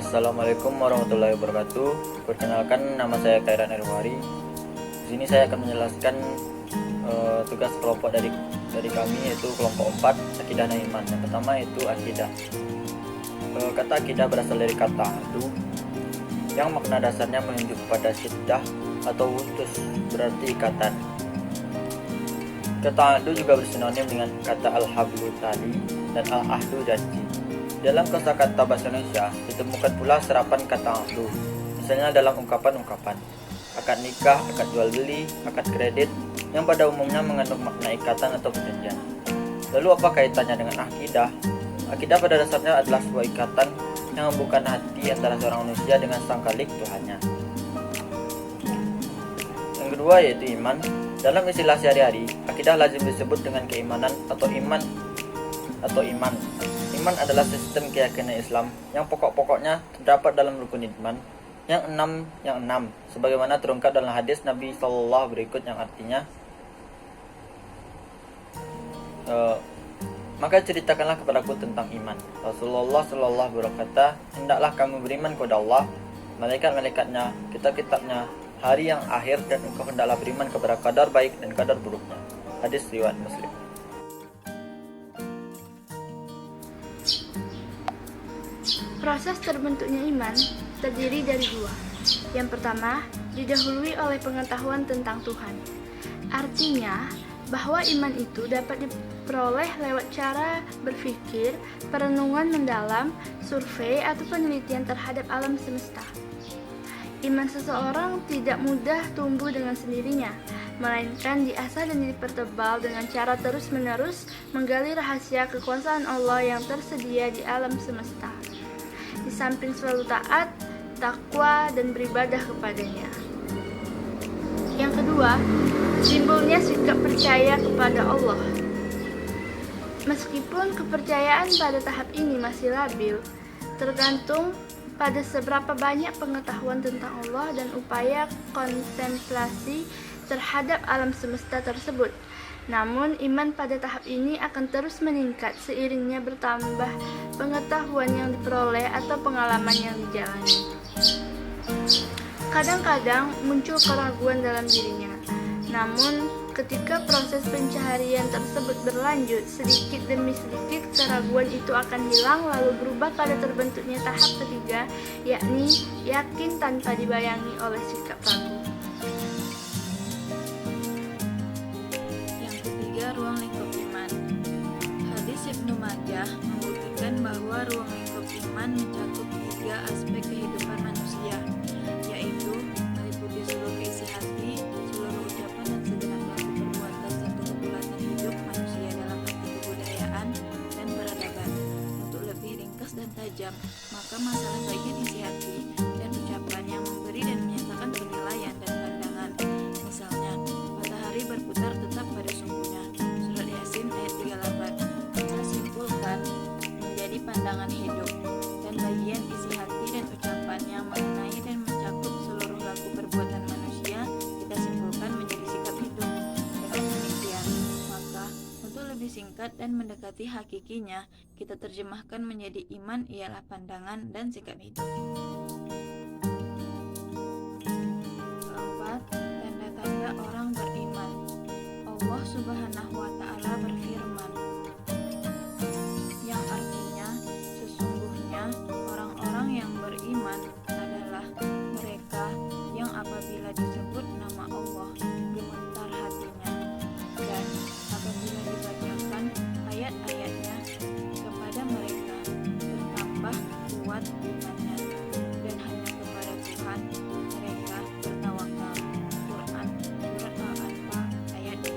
Assalamualaikum warahmatullahi wabarakatuh. Perkenalkan, nama saya Khairan Erwari. Di sini saya akan menjelaskan tugas kelompok dari kami, yaitu kelompok 4 akidah dan iman. Yang pertama yaitu akidah. Kata akidah berasal dari kata adu, yang makna dasarnya menunjuk pada syiddah atau wutus, berarti ikatan. Kata adu juga bersinonim dengan kata al-hablu tali dan al-ahdu janji. Dalam kosakata bahasa Indonesia ditemukan pula serapan kata adu, misalnya dalam ungkapan-ungkapan akad nikah, akad jual beli, akad kredit, yang pada umumnya mengandung makna ikatan atau perjanjian. Lalu apa kaitannya dengan akidah? Akidah pada dasarnya adalah sebuah ikatan yang membuka hati antara seorang manusia dengan sang khalik Tuhannya. Yang kedua yaitu iman. Dalam istilah sehari-hari, akidah lazim disebut dengan keimanan atau iman. Iman adalah sistem keyakinan Islam yang pokok-pokoknya terdapat dalam rukun iman yang enam, sebagaimana terungkap dalam hadis Nabi SAW berikut, yang artinya maka ceritakanlah kepadaku tentang iman. Rasulullah SAW berkata, hendaklah kamu beriman kepada Allah, malaikat-malaikatnya, kitab-kitabnya, hari yang akhir, dan engkau hendaklah beriman kepada kadar baik dan kadar buruknya. Hadis riwayat Muslim. Proses terbentuknya iman terdiri dari dua. Yang pertama, didahului oleh pengetahuan tentang Tuhan. Artinya, bahwa iman itu dapat diperoleh lewat cara berpikir, perenungan mendalam, survei, atau penelitian terhadap alam semesta. Iman seseorang tidak mudah tumbuh dengan sendirinya, melainkan diasah dan dipertebal dengan cara terus-menerus menggali rahasia kekuasaan Allah yang tersedia di alam semesta. Di samping selalu taat, takwa, dan beribadah kepadanya. Yang kedua, timbulnya sikap percaya kepada Allah. Meskipun kepercayaan pada tahap ini masih labil, tergantung pada seberapa banyak pengetahuan tentang Allah dan upaya kontemplasi terhadap alam semesta tersebut. Namun, iman pada tahap ini akan terus meningkat seiringnya bertambah pengetahuan yang diperoleh atau pengalaman yang dijalani. Kadang-kadang muncul keraguan dalam dirinya. Namun, ketika proses pencaharian tersebut berlanjut, sedikit demi sedikit keraguan itu akan hilang lalu berubah pada terbentuknya tahap ketiga, yakni yakin tanpa dibayangi oleh sikap ragu. Ruang lingkup iman. Hadis Ibnu Majah membuktikan bahwa ruang lingkup iman mencakup 3 aspek kehidupan manusia, yaitu meliputi seluruh isi hati, seluruh ucapan dan segenap laku perbuatan serta kebulatan hidup manusia dalam arti kebudayaan dan peradaban. Untuk lebih ringkas dan tajam, maka masalah bagian isi hati dan ucapan yang memberi dan menyatakan penilaian dan pandangan. Misalnya, matahari berputar tetap pada sumbunya. Ayat 38 kita simpulkan menjadi pandangan hidup, dan bagian isi hati dan ucapan yang mengenai dan mencakup seluruh laku perbuatan manusia kita simpulkan menjadi sikap hidup. Dengan demikian, maka untuk lebih singkat dan mendekati hakikinya, kita terjemahkan menjadi iman ialah pandangan dan sikap hidup. Keempat, tanda-tanda orang beriman. Allah Subhanahu wa Ta'ala berfirman, yang artinya sesungguhnya orang-orang yang beriman adalah mereka yang apabila disebut nama Allah gemetar hatinya, dan apabila dibacakan ayat-ayatnya kepada mereka bertambah kuat imannya, dan hanya kepada Tuhan mereka bertawakal. Quran Surat Al-Anfal ayat 2.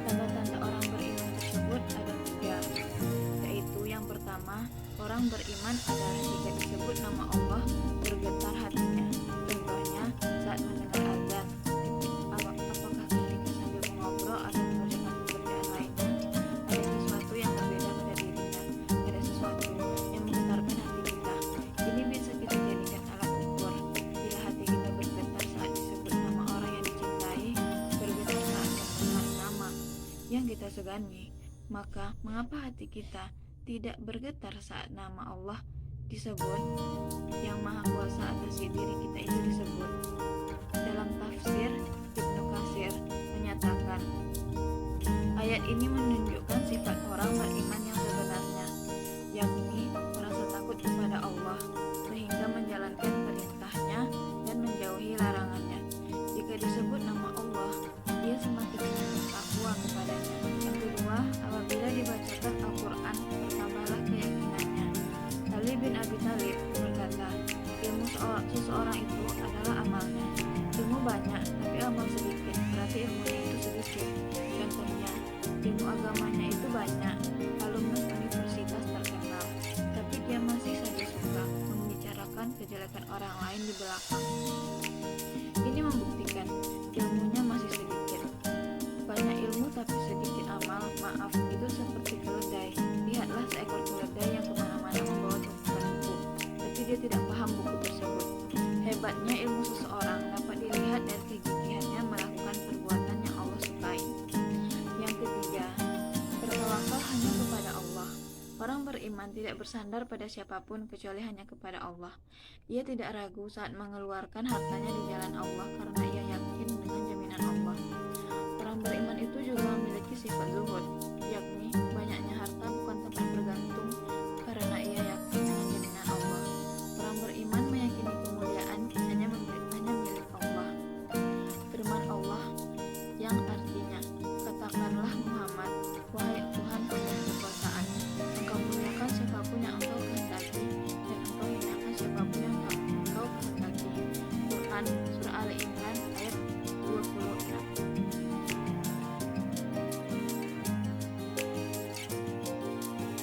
Tanda-tanda orang beriman tersebut ada 3, yaitu yang pertama, orang beriman adalah jika disebut nama Allah bergetar hatinya. Contohnya saat mendengar azan, apakah ketika sambil mengobrol atau mengerjakan pekerjaan lainnya, ada sesuatu yang berbeda pada dirinya, ada sesuatu yang menggetarkan hati kita. Ini bisa kita jadikan alat ukur. Bila hati kita bergetar saat disebut nama orang yang dicintai, bergetar saat mendengar nama yang kita segani, maka mengapa hati kita tidak bergetar saat nama Allah disebut, yang Maha Kuasa atas diri kita itu disebut? Dalam tafsir, Ibnu Katsir menyatakan, ayat ini menunjukkan sifat orang beriman yang sebenarnya, yakni merasa takut kepada Allah sehingga menjalankan perintahnya dan menjauhi larangannya. Jika disebut nama Allah, dia semakin takwa kepadanya. Yang kedua, apabila dibacakan Al-Quran, bertambahlah keyakinannya. Ali bin Abi Thalib berkata, ilmu seseorang itu adalah amalnya. Ilmu banyak, tapi amal sedikit, berarti ilmunya itu sedikit. Contohnya, ilmu agamanya itu banyak, alumnus universitas terkenal, tapi dia masih saja suka membicarakan kejelekan orang lain di belakang. Ini membuktikan ilmunya masih sedikit. Banyak ilmu tapi sedikit amal, maaf, itu seperti keledai. Lihatlah seekor keledai yang kemana-mana membawa tumpukan buku, tapi dia tidak paham buku tersebut. Hebatnya ilmu seseorang dapat dilihat dari kegigihannya melakukan perbuatan yang Allah sukai. Yang ketiga, bertawakal hanya kepada Allah. Orang beriman tidak bersandar pada siapapun kecuali hanya kepada Allah. Ia tidak ragu saat mengeluarkan hartanya di jalan Allah karena ia yakin dengan jaminan Allah. Orang beriman itu juga memiliki sifat zuhud, yakni banyaknya harta bukan tempat bergantung karena ia yakin dengan jaminan Allah. Orang beriman meyakini kemuliaan hanya milik Allah. Firman Allah yang artinya, katakanlah Muhammad, wahai Tuhan penuh kekuasaan, engkau muliakan siapapun yang engkau kehendaki dan engkau hinakan siapapun yang engkau kehendaki. Quran